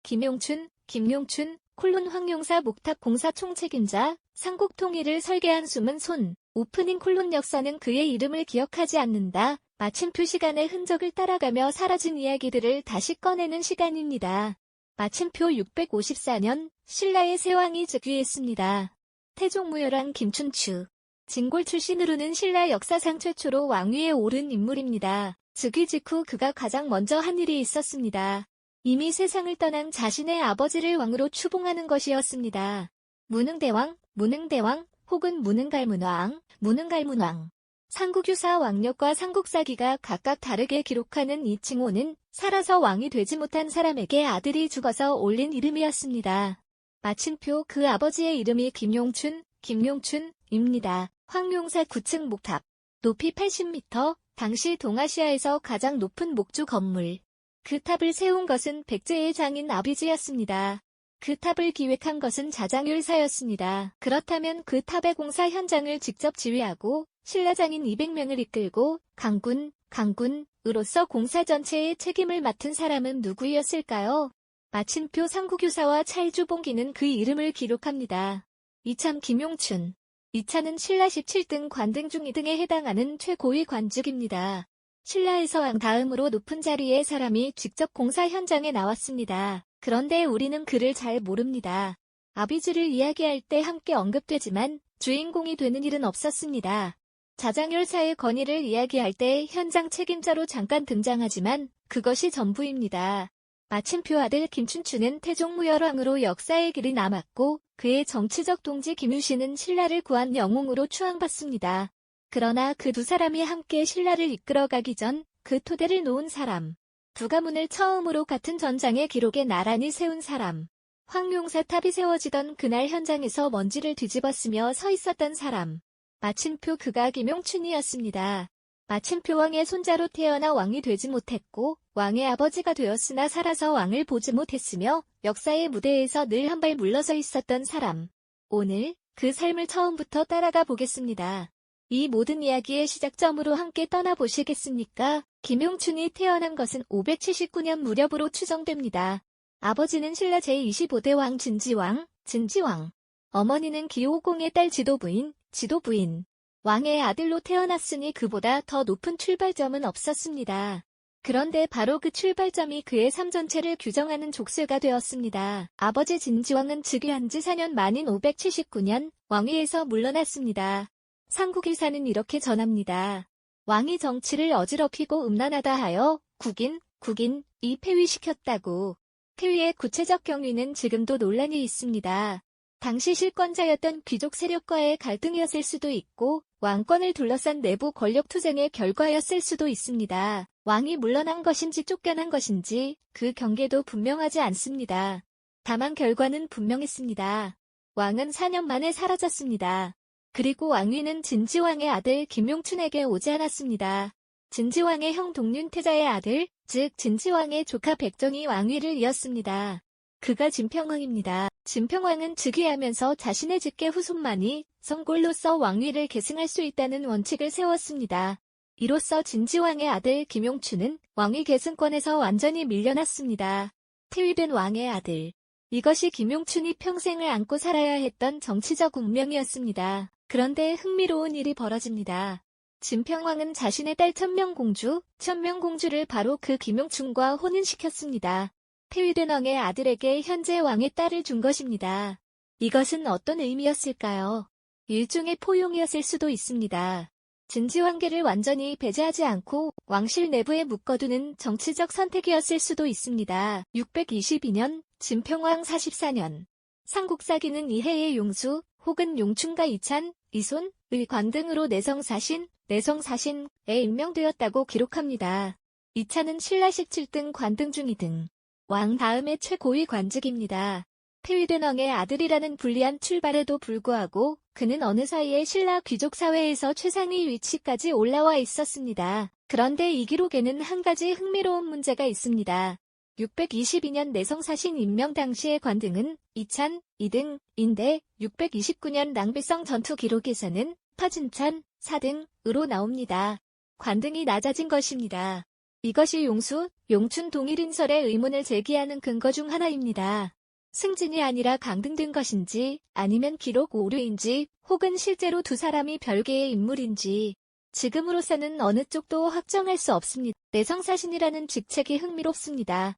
김용춘, 김용춘, 황용사 목탑 공사 총책임자, 삼국 통일을 설계한 숨은 손. 오프닝 콜론 역사는 그의 이름을 기억하지 않는다. 마침표 시간의 흔적을 따라가며 사라진 이야기들을 다시 꺼내는 시간입니다. 마침표 654년, 신라의 세왕이 즉위했습니다. 태종무열왕 김춘추. 진골 출신으로는 신라 역사상 최초로 왕위에 오른 인물입니다. 즉위 직후 그가 가장 먼저 한 일이 있었습니다. 이미 세상을 떠난 자신의 아버지를 왕으로 추봉하는 것이었습니다. 무능대왕 혹은 무능갈문왕. 삼국유사 왕력과 삼국사기가 각각 다르게 기록하는 이 칭호는 살아서 왕이 되지 못한 사람에게 아들이 죽어서 올린 이름이었습니다. 마침표 그 아버지의 이름이 김용춘입니다. 황용사 9층 목탑. 높이 80m, 당시 동아시아에서 가장 높은 목주 건물. 그 탑을 세운 것은 백제의 장인 아비지였습니다. 그 탑을 기획한 것은 자장율사였습니다. 그렇다면 그 탑의 공사 현장을 직접 지휘하고 신라장인 200명을 이끌고 강군으로서 공사 전체의 책임을 맡은 사람은 누구였을까요? 마침표 삼국유사와 찰주봉기는 그 이름을 기록합니다. 이참 김용춘. 이차는 신라 17등 관등 중 2등에 해당하는 최고위 관직입니다. 신라에서 왕 다음으로 높은 자리의 사람이 직접 공사 현장에 나왔습니다. 그런데 우리는 그를 잘 모릅니다. 아비지를 이야기할 때 함께 언급되지만 주인공이 되는 일은 없었습니다. 자장열사의 건의를 이야기할 때 현장 책임자로 잠깐 등장하지만 그것이 전부입니다. 마침표 아들 김춘추는 태종무열왕으로 역사의 길이 남았고 그의 정치적 동지 김유신은 신라를 구한 영웅으로 추앙받습니다. 그러나 그 두 사람이 함께 신라를 이끌어가기 전 그 토대를 놓은 사람. 두 가문을 처음으로 같은 전장의 기록에 나란히 세운 사람. 황용사 탑이 세워지던 그날 현장에서 먼지를 뒤집었으며 서 있었던 사람. 마침표 그가 김용춘이었습니다. 마침표 왕의 손자로 태어나 왕이 되지 못했고 왕의 아버지가 되었으나 살아서 왕을 보지 못했으며 역사의 무대에서 늘 한 발 물러서 있었던 사람. 오늘 그 삶을 처음부터 따라가 보겠습니다. 이 모든 이야기의 시작점으로 함께 떠나보시겠습니까? 김용춘이 태어난 것은 579년 무렵으로 추정됩니다. 아버지는 신라 제25대 왕 진지왕. 어머니는 기호공의 딸 지도부인. 왕의 아들로 태어났으니 그보다 더 높은 출발점은 없었습니다. 그런데 바로 그 출발점이 그의 삶 전체를 규정하는 족쇄가 되었습니다. 아버지 진지왕은 즉위한 지 4년 만인 579년 왕위에서 물러났습니다. 삼국유사는 이렇게 전합니다. 왕이 정치를 어지럽히고 음란하다 하여 국인이 폐위시켰다고. 폐위의 구체적 경위는 지금도 논란이 있습니다. 당시 실권자였던 귀족 세력과의 갈등이었을 수도 있고 왕권을 둘러싼 내부 권력 투쟁의 결과였을 수도 있습니다. 왕이 물러난 것인지 쫓겨난 것인지 그 경계도 분명하지 않습니다. 다만 결과는 분명했습니다. 왕은 4년 만에 사라졌습니다. 그리고 왕위는 진지왕의 아들 김용춘에게 오지 않았습니다. 진지왕의 형 동륜태자의 아들, 즉 진지왕의 조카 백정이 왕위를 이었습니다. 그가 진평왕입니다. 진평왕은 즉위하면서 자신의 직계 후손만이 성골로서 왕위를 계승할 수 있다는 원칙을 세웠습니다. 이로써 진지왕의 아들 김용춘은 왕위 계승권에서 완전히 밀려났습니다. 퇴위된 왕의 아들. 이것이 김용춘이 평생을 안고 살아야 했던 정치적 운명이었습니다. 그런데 흥미로운 일이 벌어집니다. 진평왕은 자신의 딸 천명공주를 바로 그 김용춘과 혼인시켰습니다. 퇴위된 왕의 아들에게 현재 왕의 딸을 준 것입니다. 이것은 어떤 의미였을까요? 일종의 포용이었을 수도 있습니다. 진지왕계를 완전히 배제하지 않고 왕실 내부에 묶어두는 정치적 선택이었을 수도 있습니다. 622년, 진평왕 44년. 삼국사기는 이해의 용수 혹은 용춘과 이찬, 이손의 관등으로 내성사신에 임명되었다고 기록합니다. 이찬은 신라 17등 관등 중 2등. 왕 다음의 최고위 관직입니다. 퇴위된 왕의 아들이라는 불리한 출발에도 불구하고 그는 어느 사이에 신라 귀족 사회에서 최상위 위치까지 올라와 있었습니다. 그런데 이 기록에는 한 가지 흥미로운 문제가 있습니다. 622년 내성사신 임명 당시의 관등은 이찬 2등인데 629년 랑비성 전투 기록에서는 파진찬 4등으로 나옵니다. 관등이 낮아진 것입니다. 이것이 용수, 용춘 동일인설의 의문을 제기하는 근거 중 하나입니다. 승진이 아니라 강등된 것인지 아니면 기록 오류인지 혹은 실제로 두 사람이 별개의 인물인지 지금으로서는 어느 쪽도 확정할 수 없습니다. 내성사신이라는 직책이 흥미롭습니다.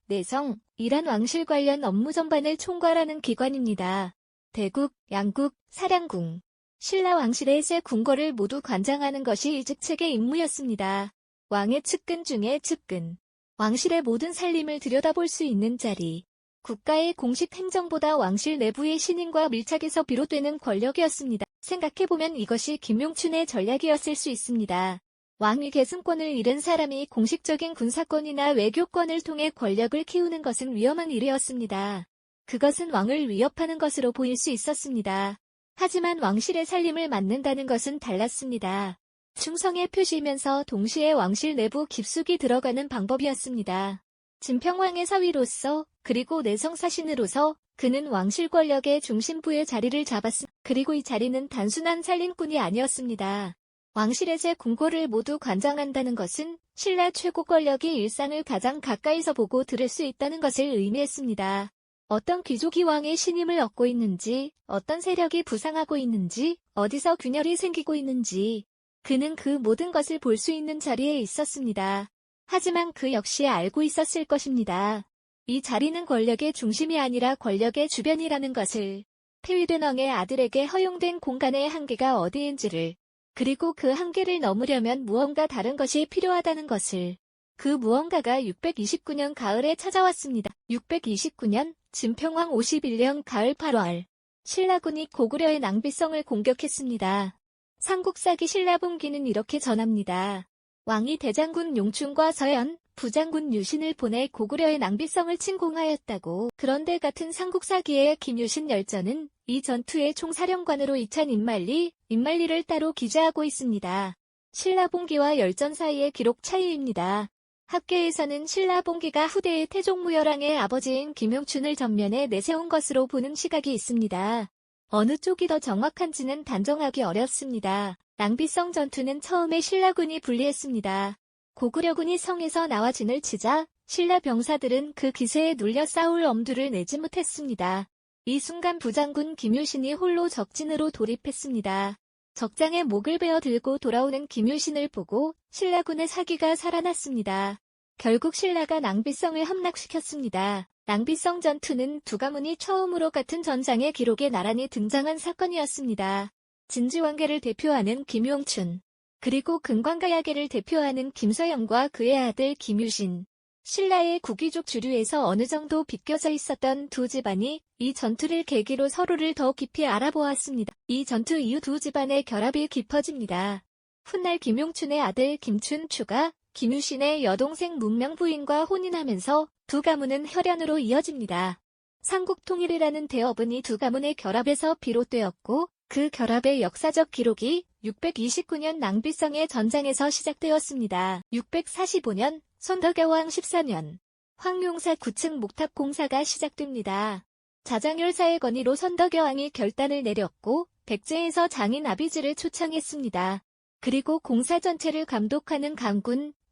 내성이란 왕실 관련 업무 전반을 총괄하는 기관입니다. 대국, 양국, 사량궁, 신라 왕실의 세 궁궐을 모두 관장하는 것이 이 직책의 임무였습니다. 왕의 측근 중에 측근, 왕실의 모든 살림을 들여다볼 수 있는 자리, 국가의 공식 행정보다 왕실 내부의 신인과 밀착해서 비롯되는 권력이었습니다. 생각해보면 이것이 김용춘의 전략이었을 수 있습니다. 왕위 계승권을 잃은 사람이 공식적인 군사권이나 외교권을 통해 권력을 키우는 것은 위험한 일이었습니다. 그것은 왕을 위협하는 것으로 보일 수 있었습니다. 하지만 왕실의 살림을 맡는다는 것은 달랐습니다. 충성의 표시이면서 동시에 왕실 내부 깊숙이 들어가는 방법이었습니다. 진평왕의 사위로서 그리고 내성사신으로서 그는 왕실 권력의 중심부의 자리를 잡았습니다. 그리고 이 자리는 단순한 살림꾼이 아니었습니다. 왕실의 세 궁궐을 모두 관장한다는 것은 신라 최고 권력이 일상을 가장 가까이서 보고 들을 수 있다는 것을 의미했습니다. 어떤 귀족이 왕의 신임을 얻고 있는지, 어떤 세력이 부상하고 있는지, 어디서 균열이 생기고 있는지, 그는 그 모든 것을 볼 수 있는 자리에 있었습니다. 하지만 그 역시 알고 있었을 것입니다. 이 자리는 권력의 중심이 아니라 권력의 주변이라는 것을, 폐위된 왕의 아들에게 허용된 공간의 한계가 어디인지를, 그리고 그 한계를 넘으려면 무언가 다른 것이 필요하다는 것을, 그 무언가가 629년 가을에 찾아왔습니다. 629년 진평왕 51년 가을 8월 신라군이 고구려의 낭비성을 공격했습니다. 삼국사기 신라본기는 이렇게 전합니다. 왕이 대장군 용춘과 서연, 부장군 유신을 보내 고구려의 낭비성을 침공하였다고. 그런데 같은 삼국사기의 김유신 열전은 이 전투의 총사령관으로 이찬 임말리를 따로 기재하고 있습니다. 신라본기와 열전 사이의 기록 차이입니다. 학계에서는 신라본기가 후대의 태종무열왕의 아버지인 김용춘을 전면에 내세운 것으로 보는 시각이 있습니다. 어느 쪽이 더 정확한지는 단정하기 어렵습니다. 낭비성 전투는 처음에 신라군이 불리했습니다. 고구려군이 성에서 나와 진을 치자 신라 병사들은 그 기세에 눌려 싸울 엄두를 내지 못했습니다. 이 순간 부장군 김유신이 홀로 적진으로 돌입했습니다. 적장에 목을 베어 들고 돌아오는 김유신을 보고 신라군의 사기가 살아났습니다. 결국 신라가 낭비성을 함락시켰습니다. 낭비성 전투는 두 가문이 처음으로 같은 전장의 기록에 나란히 등장한 사건이었습니다. 진지왕계를 대표하는 김용춘, 그리고 금관가야계를 대표하는 김서영과 그의 아들 김유신, 신라의 구귀족 주류에서 어느 정도 비껴져 있었던 두 집안이 이 전투를 계기로 서로를 더 깊이 알아보았습니다. 이 전투 이후 두 집안의 결합이 깊어집니다. 훗날 김용춘의 아들 김춘추가 김유신의 여동생 문명 부인과 혼인하면서 두 가문은 혈연으로 이어집니다. 삼국통일이라는 대업은 이 두 가문의 결합에서 비롯되었고 그 결합의 역사적 기록이 629년 낭비성의 전장에서 시작되었습니다. 645년 선덕여왕 14년 황룡사 9층 목탑 공사가 시작됩니다. 자장열사의 건의로 선덕여왕이 결단을 내렸고 백제에서 장인 아비지를 초청했습니다. 그리고 공사 전체를 감독하는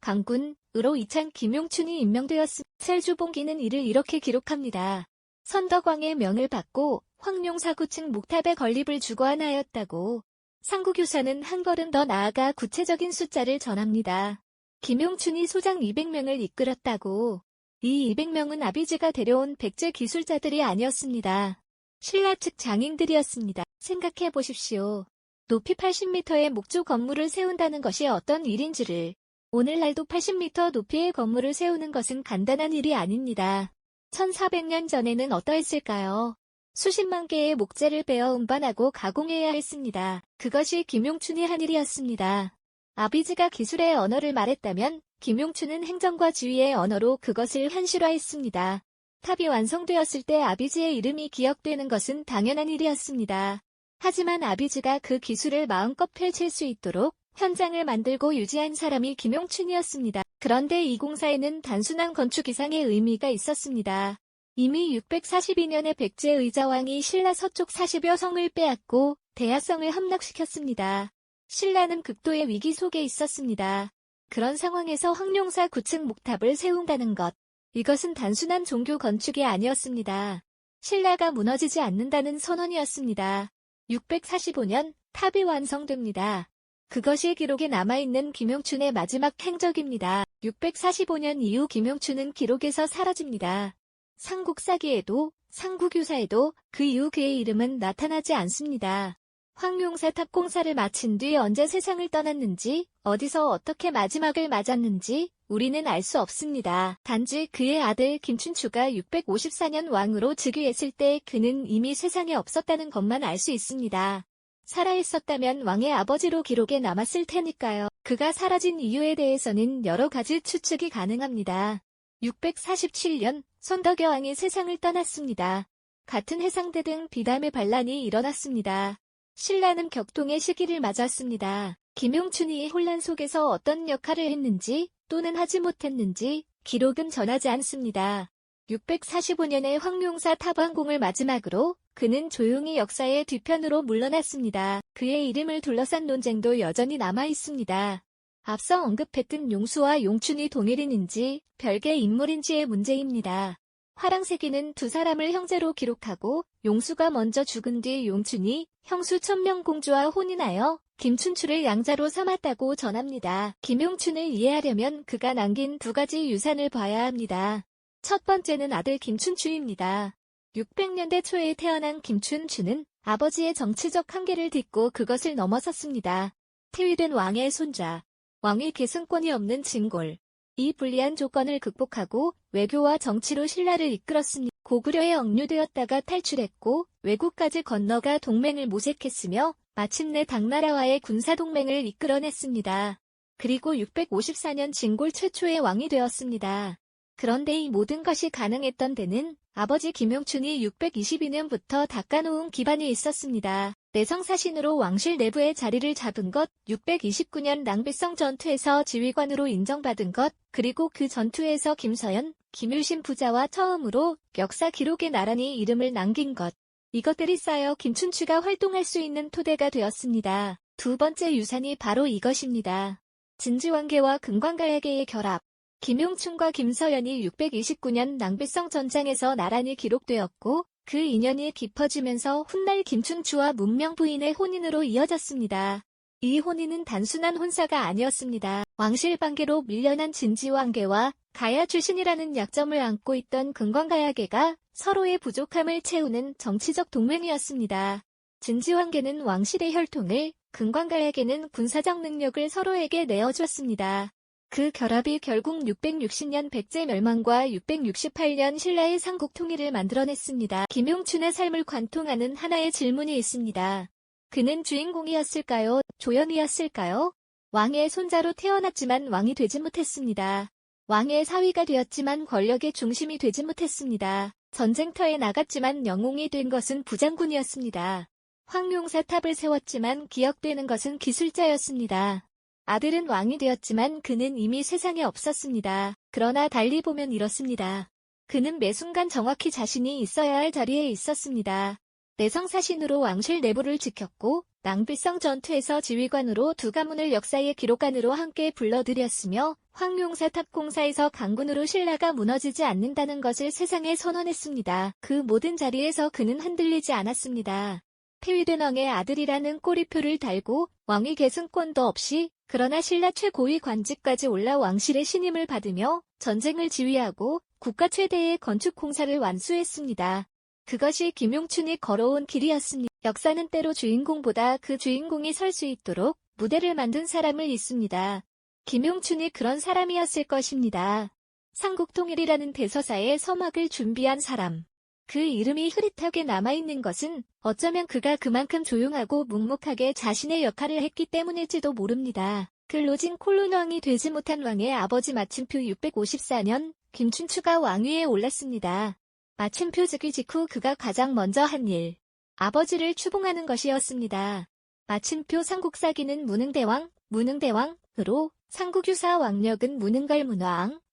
강군으로 이찬 김용춘이 임명되었습니다. 셀주본기는 이를 이렇게 기록합니다. 선덕왕의 명을 받고 황룡사 9층 목탑에 건립을 주관하였다고. 삼국유사는 한 걸음 더 나아가 구체적인 숫자를 전합니다. 김용춘이 소장 200명을 이끌었다고. 이 200명은 아비지가 데려온 백제 기술자들이 아니었습니다. 신라 측 장인들이었습니다. 생각해 보십시오. 높이 80m의 목조 건물을 세운다는 것이 어떤 일인지를. 오늘날도 80m 높이의 건물을 세우는 것은 간단한 일이 아닙니다. 1400년 전에는 어떠했을까요? 수십만 개의 목재를 베어 운반하고 가공해야 했습니다. 그것이 김용춘이 한 일이었습니다. 아비지가 기술의 언어를 말했다면 김용춘은 행정과 지휘의 언어로 그것을 현실화했습니다. 탑이 완성되었을 때 아비지의 이름이 기억되는 것은 당연한 일이었습니다. 하지만 아비지가 그 기술을 마음껏 펼칠 수 있도록 현장을 만들고 유지한 사람이 김용춘이었습니다. 그런데 이 공사에는 단순한 건축 이상의 의미가 있었습니다. 이미 642년에 백제 의자왕이 신라 서쪽 40여 성을 빼앗고 대하성을 함락시켰습니다. 신라는 극도의 위기 속에 있었습니다. 그런 상황에서 황룡사 9층 목탑을 세운다는 것. 이것은 단순한 종교 건축이 아니었습니다. 신라가 무너지지 않는다는 선언이었습니다. 645년 탑이 완성됩니다. 그것이 기록에 남아있는 김용춘의 마지막 행적입니다. 645년 이후 김용춘은 기록에서 사라집니다. 삼국사기에도 삼국유사에도 그 이후 그의 이름은 나타나지 않습니다. 황룡사 탑 공사를 마친 뒤 언제 세상을 떠났는지, 어디서 어떻게 마지막을 맞았는지 우리는 알 수 없습니다. 단지 그의 아들 김춘추가 654년 왕으로 즉위했을 때 그는 이미 세상에 없었다는 것만 알 수 있습니다. 살아있었다면 왕의 아버지로 기록에 남았을 테니까요. 그가 사라진 이유에 대해서는 여러 가지 추측이 가능합니다. 647년 손덕여 왕이 세상을 떠났습니다. 같은 해상대 등 비담의 반란이 일어났습니다. 신라는 격동의 시기를 맞았습니다. 김용춘이 이 혼란 속에서 어떤 역할을 했는지 또는 하지 못했는지 기록은 전하지 않습니다. 645년에 황룡사 탑완공을 마지막으로 그는 조용히 역사의 뒤편으로 물러났습니다. 그의 이름을 둘러싼 논쟁도 여전히 남아있습니다. 앞서 언급했던 용수와 용춘이 동일인인지 별개의 인물인지의 문제입니다. 화랑세기는 두 사람을 형제로 기록하고 용수가 먼저 죽은 뒤 용춘이 형수 천명공주와 혼인하여 김춘추를 양자로 삼았다고 전합니다. 김용춘을 이해하려면 그가 남긴 두 가지 유산을 봐야 합니다. 첫 번째는 아들 김춘추입니다. 600년대 초에 태어난 김춘추는 아버지의 정치적 한계를 딛고 그것을 넘어섰습니다. 태위된 왕의 손자, 왕위 계승권이 없는 진골. 이 불리한 조건을 극복하고 외교와 정치로 신라를 이끌었습니다. 고구려에 억류되었다가 탈출했고 외국까지 건너가 동맹을 모색했으며 마침내 당나라와의 군사동맹을 이끌어냈습니다. 그리고 654년 진골 최초의 왕이 되었습니다. 그런데 이 모든 것이 가능했던 데는 아버지 김용춘이 622년부터 닦아놓은 기반이 있었습니다. 내성사신으로 왕실 내부의 자리를 잡은 것, 629년 낭비성 전투에서 지휘관으로 인정받은 것, 그리고 그 전투에서 김서연, 김유신 부자와 처음으로 역사 기록에 나란히 이름을 남긴 것. 이것들이 쌓여 김춘추가 활동할 수 있는 토대가 되었습니다. 두 번째 유산이 바로 이것입니다. 진지왕계와 금관가야계의 결합. 김용춘과 김서연이 629년 낭비성 전장에서 나란히 기록되었고 그 인연이 깊어지면서 훗날 김춘추와 문명 부인의 혼인으로 이어졌습니다. 이 혼인은 단순한 혼사가 아니었습니다. 왕실 반계로 밀려난 진지왕계와 가야 출신이라는 약점을 안고 있던 금관가야계가 서로의 부족함을 채우는 정치적 동맹이었습니다. 진지왕계는 왕실의 혈통을, 금관가야계는 군사적 능력을 서로에게 내어주었습니다. 그 결합이 결국 660년 백제 멸망과 668년 신라의 삼국 통일을 만들어냈습니다. 김용춘의 삶을 관통하는 하나의 질문이 있습니다. 그는 주인공이었을까요? 조연이었을까요? 왕의 손자로 태어났지만 왕이 되지 못했습니다. 왕의 사위가 되었지만 권력의 중심이 되지 못했습니다. 전쟁터에 나갔지만 영웅이 된 것은 부장군이었습니다. 황룡사 탑을 세웠지만 기억되는 것은 기술자였습니다. 아들은 왕이 되었지만 그는 이미 세상에 없었습니다. 그러나 달리 보면 이렇습니다. 그는 매 순간 정확히 자신이 있어야 할 자리에 있었습니다. 내성사신으로 왕실 내부를 지켰고 낭비성 전투에서 지휘관으로 두 가문을 역사의 기록관으로 함께 불러들였으며 황룡사 탑 공사에서 강군으로 신라가 무너지지 않는다는 것을 세상에 선언했습니다. 그 모든 자리에서 그는 흔들리지 않았습니다. 태위된 왕의 아들이라는 꼬리표를 달고 왕위 계승권도 없이 그러나 신라 최고위 관직까지 올라 왕실의 신임을 받으며 전쟁을 지휘하고 국가 최대의 건축 공사를 완수했습니다. 그것이 김용춘이 걸어온 길이었습니다. 역사는 때로 주인공보다 그 주인공이 설 수 있도록 무대를 만든 사람을 잇습니다. 김용춘이 그런 사람이었을 것입니다. 삼국통일이라는 대서사의 서막을 준비한 사람. 그 이름이 흐릿하게 남아있는 것은 어쩌면 그가 그만큼 조용하고 묵묵하게 자신의 역할을 했기 때문일지도 모릅니다. 글로진 콜론왕이 되지 못한 왕의 아버지 마침표 654년 김춘추가 왕위에 올랐습니다. 마침표 즉위 직후 그가 가장 먼저 한 일, 아버지를 추봉하는 것이었습니다. 마침표 삼국사기는 무능대왕으로 삼국유사 왕력은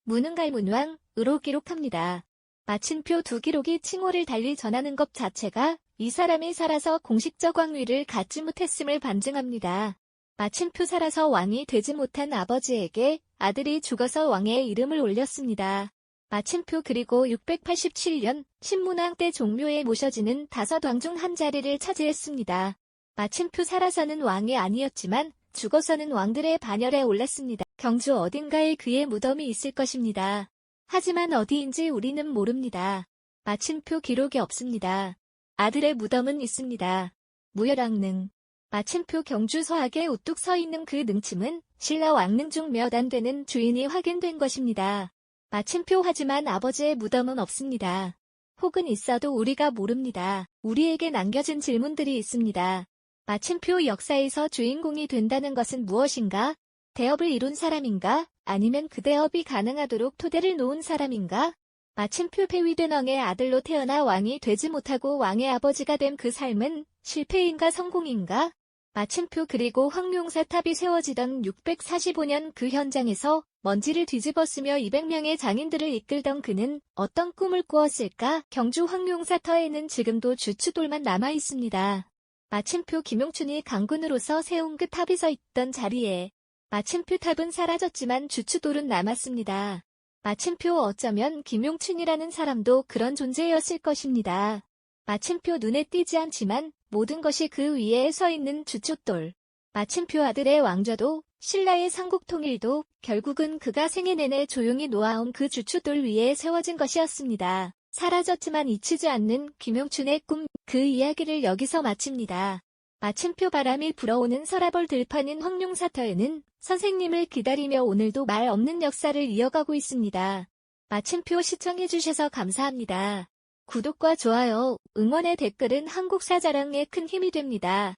무능갈문왕으로 기록합니다. 마침표 두 기록이 칭호를 달리 전하는 것 자체가 이 사람이 살아서 공식적 왕위를 갖지 못했음을 반증합니다. 마침표 살아서 왕이 되지 못한 아버지에게 아들이 죽어서 왕의 이름을 올렸습니다. 마침표 그리고 687년 신문왕 때 종묘에 모셔지는 5왕 중 한 자리를 차지했습니다. 마침표 살아서는 왕이 아니었지만 죽어서는 왕들의 반열에 올랐습니다. 경주 어딘가에 그의 무덤이 있을 것입니다. 하지만 어디인지 우리는 모릅니다. 마침표 기록이 없습니다. 아들의 무덤은 있습니다. 무열왕릉. 마침표 경주 서학에 우뚝 서 있는 그 능침은 신라 왕릉 중 몇 안 되는 주인이 확인된 것입니다. 마침표 하지만 아버지의 무덤은 없습니다. 혹은 있어도 우리가 모릅니다. 우리에게 남겨진 질문들이 있습니다. 마침표 역사에서 주인공이 된다는 것은 무엇인가? 대업을 이룬 사람인가? 아니면 그 대업이 가능하도록 토대를 놓은 사람인가? 마침표 폐위된 왕의 아들로 태어나 왕이 되지 못하고 왕의 아버지가 된 그 삶은 실패인가 성공인가? 마침표 그리고 황룡사탑이 세워지던 645년 그 현장에서 먼지를 뒤집어쓰며 200명의 장인들을 이끌던 그는 어떤 꿈을 꾸었을까? 경주 황룡사터에는 지금도 주추돌만 남아있습니다. 마침표 김용춘이 강군으로서 세운 그 탑이 서 있던 자리에 마침표 탑은 사라졌지만 주추돌은 남았습니다. 마침표 어쩌면 김용춘이라는 사람도 그런 존재였을 것입니다. 마침표 눈에 띄지 않지만 모든 것이 그 위에 서 있는 주춧돌. 마침표 아들의 왕좌도 신라의 삼국통일도 결국은 그가 생애 내내 조용히 놓아온 그 주춧돌 위에 세워진 것이었습니다. 사라졌지만 잊히지 않는 김용춘의 꿈, 그 이야기를 여기서 마칩니다. 마침표 바람이 불어오는 서라벌 들판인 황룡사터에는 선생님을 기다리며 오늘도 말 없는 역사를 이어가고 있습니다. 마침표 시청해주셔서 감사합니다. 구독과 좋아요, 응원의 댓글은 한국사 자랑에 큰 힘이 됩니다.